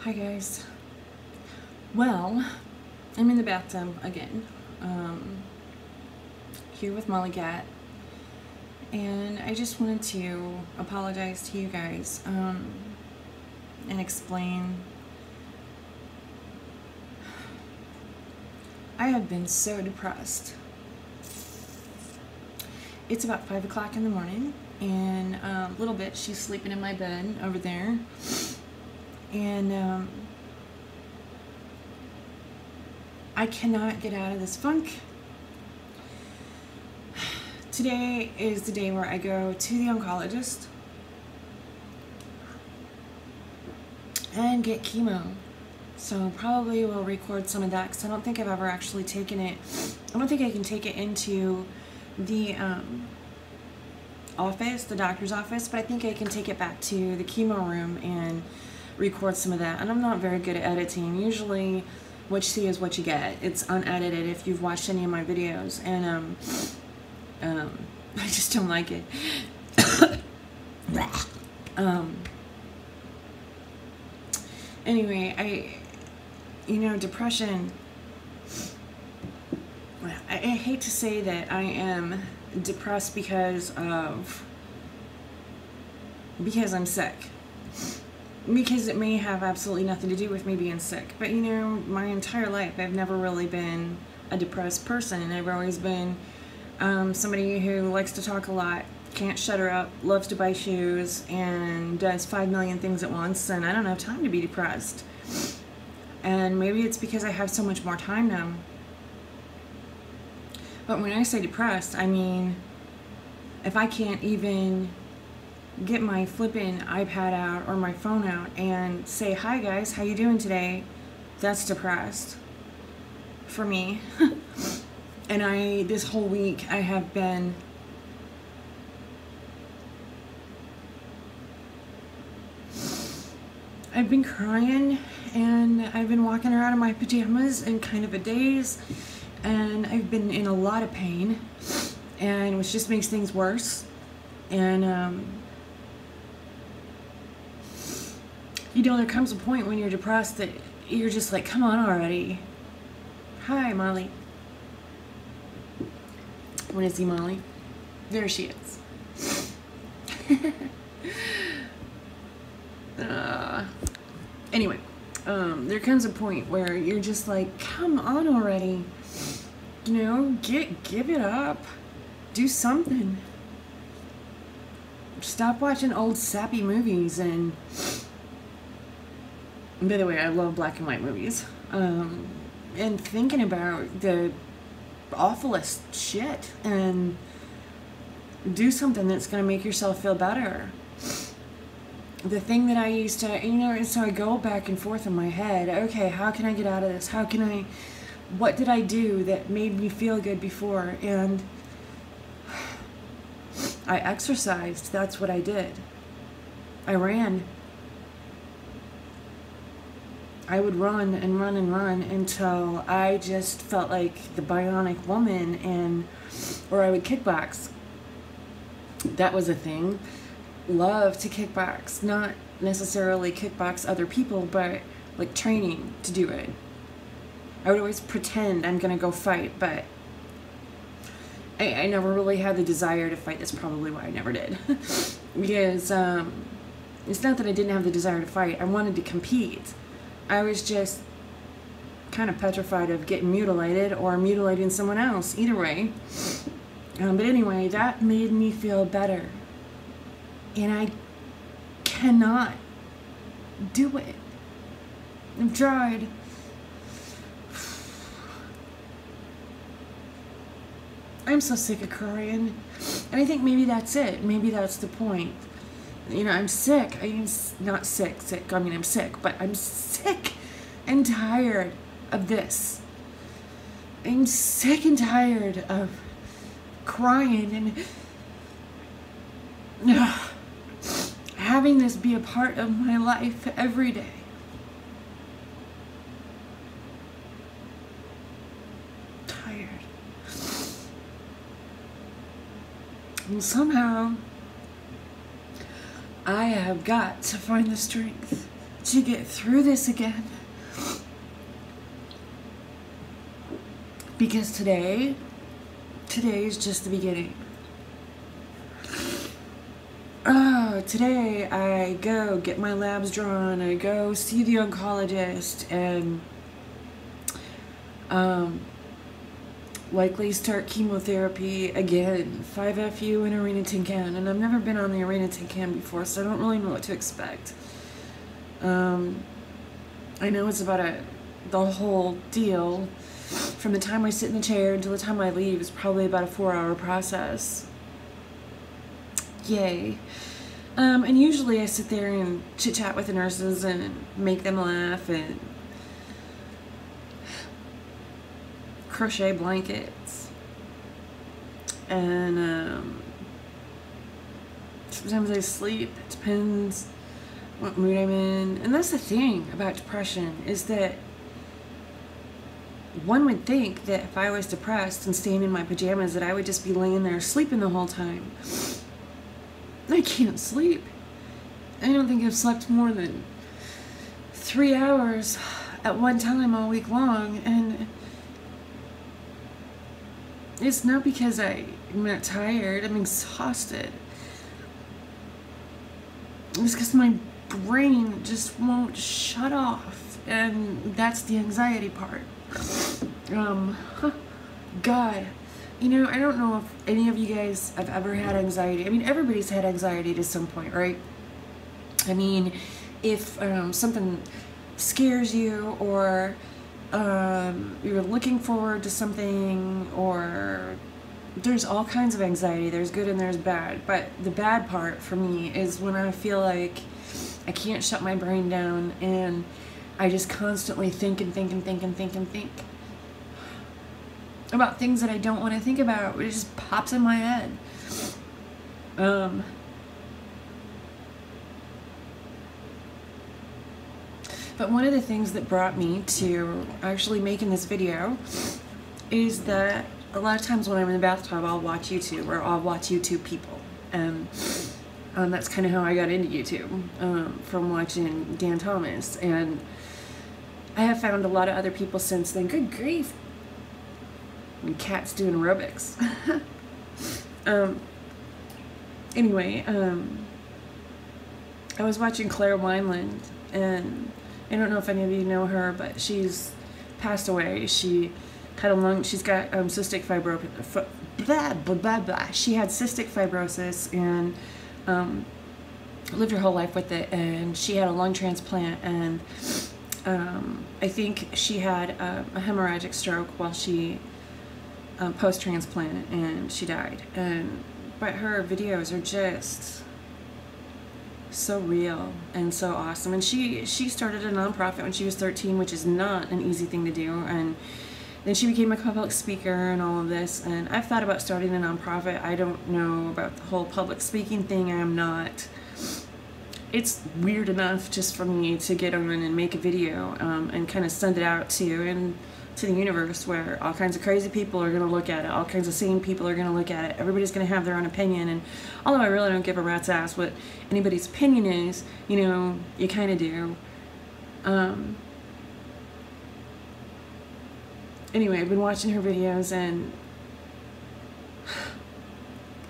Hi guys. Well, I'm in the bathtub again, here with Molly Cat, and I just wanted to apologize to you guys and explain. I have been so depressed. It's about 5 o'clock in the morning, and little bit, she's sleeping in my bed over there, and I cannot get out of this funk. Today is the day where I go to the oncologist and get chemo. So probably we'll record some of that because I don't think I've ever actually taken it. I don't think I can take it into the office, the doctor's office, but I think I can take it back to the chemo room and record some of that. And I'm not very good at editing. Usually what you see is what you get. It's unedited if you've watched any of my videos, and I just don't like it. Anyway, depression, I hate to say that I am depressed because I'm sick. Because it may have absolutely nothing to do with me being sick. But my entire life I've never really been a depressed person. And I've always been somebody who likes to talk a lot, can't shut her up, loves to buy shoes, and does 5 million things at once, and I don't have time to be depressed. And maybe it's because I have so much more time now. But when I say depressed, I mean if I can't even get my flippin' iPad out or my phone out and say, "Hi guys, how you doing today?" That's depressed for me. And this whole week I have been crying, and I've been walking around in my pajamas in kind of a daze, and I've been in a lot of pain, and which just makes things worse. And there comes a point when you're depressed that you're just like, come on already. Hi, Molly. Want to see Molly? There she is. Anyway, there comes a point where you're just like, come on already. Give it up. Do something. Stop watching old sappy movies. And by the way, I love black and white movies. And thinking about the awfulest shit, and do something that's going to make yourself feel better. The thing that I used to, so I go back and forth in my head, okay, how can I get out of this? What did I do that made me feel good before? And I exercised. That's what I did. I ran. I would run and run and run until I just felt like the bionic woman, or I would kickbox. That was a thing. Love to kickbox. Not necessarily kickbox other people, but like training to do it. I would always pretend I'm gonna go fight, but I never really had the desire to fight. That's probably why I never did. Because it's not that I didn't have the desire to fight. I wanted to compete. I was just kind of petrified of getting mutilated or mutilating someone else. Either way. But anyway, that made me feel better. And I cannot do it. I've tried. I'm so sick of crying. And I think maybe that's it. Maybe that's the point. I'm sick. I'm not sick. I mean, I'm sick, but I'm sick and tired of this. I'm sick and tired of crying and having this be a part of my life every day. Tired. And somehow I have got to find the strength to get through this again. Because today is just the beginning. Today I go get my labs drawn, I go see the oncologist, and likely start chemotherapy again, 5FU and irinotecan, and I've never been on the irinotecan before, so I don't really know what to expect. I know it's about the whole deal. From the time I sit in the chair until the time I leave is probably about a 4-hour process. Yay. And usually I sit there and chit-chat with the nurses and make them laugh and crochet blankets. And sometimes I sleep. It depends what mood I'm in. And that's the thing about depression, is that one would think that if I was depressed and staying in my pajamas that I would just be laying there sleeping the whole time. I can't sleep. I don't think I've slept more than 3 hours at one time all week long, and it's not because I'm not tired. I'm exhausted. It's because my brain just won't shut off, and that's the anxiety part. God, you know, I don't know if any of you guys have ever had anxiety. I mean, everybody's had anxiety to some point, right? I mean, if something scares you, or you're looking forward to something, or there's all kinds of anxiety. There's good and there's bad. But the bad part for me is when I feel like I can't shut my brain down and I just constantly think and think and think and think and think about things that I don't want to think about. It just pops in my head. But one of the things that brought me to actually making this video is that a lot of times when I'm in the bathtub, I'll watch YouTube, or I'll watch YouTube people. And that's kind of how I got into YouTube, from watching Dan Thomas. And I have found a lot of other people since then. Good grief. And cats doing aerobics. Anyway, I was watching Wineland, and I don't know if any of you know her, but she's passed away. She had she's got cystic fibrosis. She had cystic fibrosis and lived her whole life with it, and she had a lung transplant, and I think she had a hemorrhagic stroke while she post-transplant, and she died. But her videos are just so real and so awesome. And she started a nonprofit when she was 13, which is not an easy thing to do. And then she became a public speaker and all of this. And I've thought about starting a nonprofit. I don't know about the whole public speaking thing. I am not. It's weird enough just for me to get on and make a video and kind of send it out to the universe, where all kinds of crazy people are going to look at it, all kinds of sane people are going to look at it, everybody's going to have their own opinion. And although I really don't give a rat's ass what anybody's opinion is, you know, you kind of do. Anyway, I've been watching her videos, and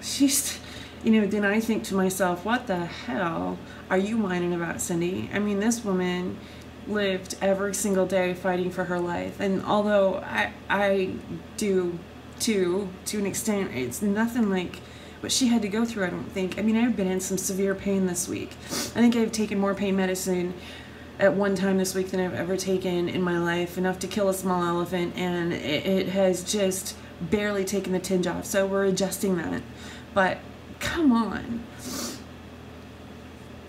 she's, you know, then I think to myself, what the hell are you whining about, Cindy? I mean, this woman lived every single day fighting for her life, and although I do to an extent, it's nothing like what she had to go through, I don't think. I mean, I've been in some severe pain this week. I think I've taken more pain medicine at one time this week than I've ever taken in my life, enough to kill a small elephant, and it has just barely taken the tinge off, so we're adjusting that. But come on.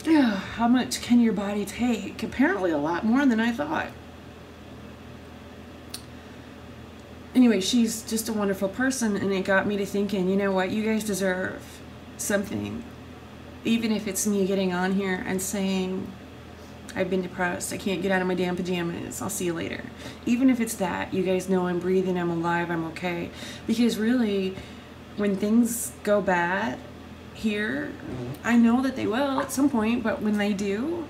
Yeah, how much can your body take? Apparently a lot more than I thought. Anyway, she's just a wonderful person, and it got me to thinking, you know what, you guys deserve something. Even if it's me getting on here and saying, I've been depressed, I can't get out of my damn pajamas, I'll see you later. Even if it's that, you guys know I'm breathing, I'm alive, I'm okay. Because really, when things go bad here, I know that they will at some point, but when they do,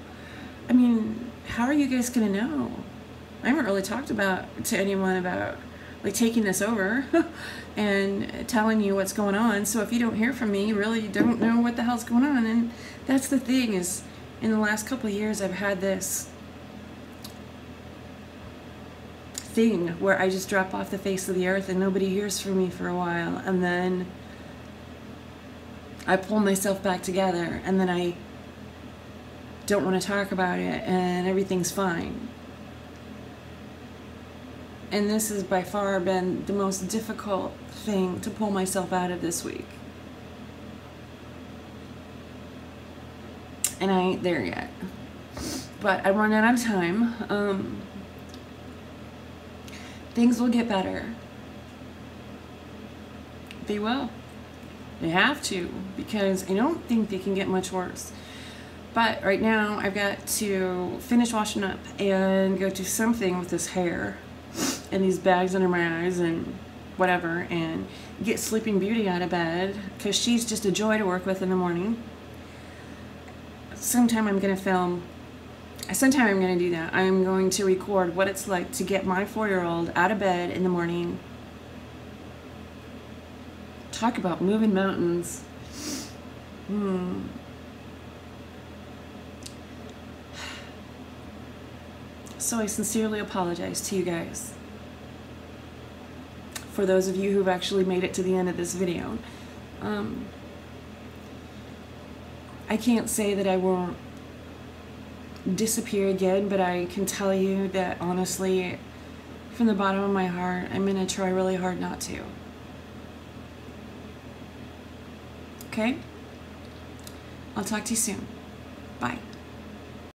I mean, how are you guys gonna know? I haven't really talked to anyone about like taking this over and telling you what's going on. So if you don't hear from me, you really don't know what the hell's going on. And that's the thing, is in the last couple of years I've had this thing where I just drop off the face of the earth and nobody hears from me for a while, and then I pull myself back together, and then I don't want to talk about it, and everything's fine. And this has by far been the most difficult thing to pull myself out of this week. And I ain't there yet. But I run out of time. Things will get better. They will. They have to, because I don't think they can get much worse. But right now I've got to finish washing up and go do something with this hair and these bags under my eyes and whatever, and get Sleeping Beauty out of bed, because she's just a joy to work with in the morning. Sometime I'm going to do that. I'm going to record what it's like to get my 4-year-old out of bed in the morning. Talk about moving mountains. So I sincerely apologize to you guys, for those of you who've actually made it to the end of this video. I can't say that I won't disappear again, but I can tell you that honestly, from the bottom of my heart, I'm going to try really hard not to. Okay? I'll talk to you soon. Bye.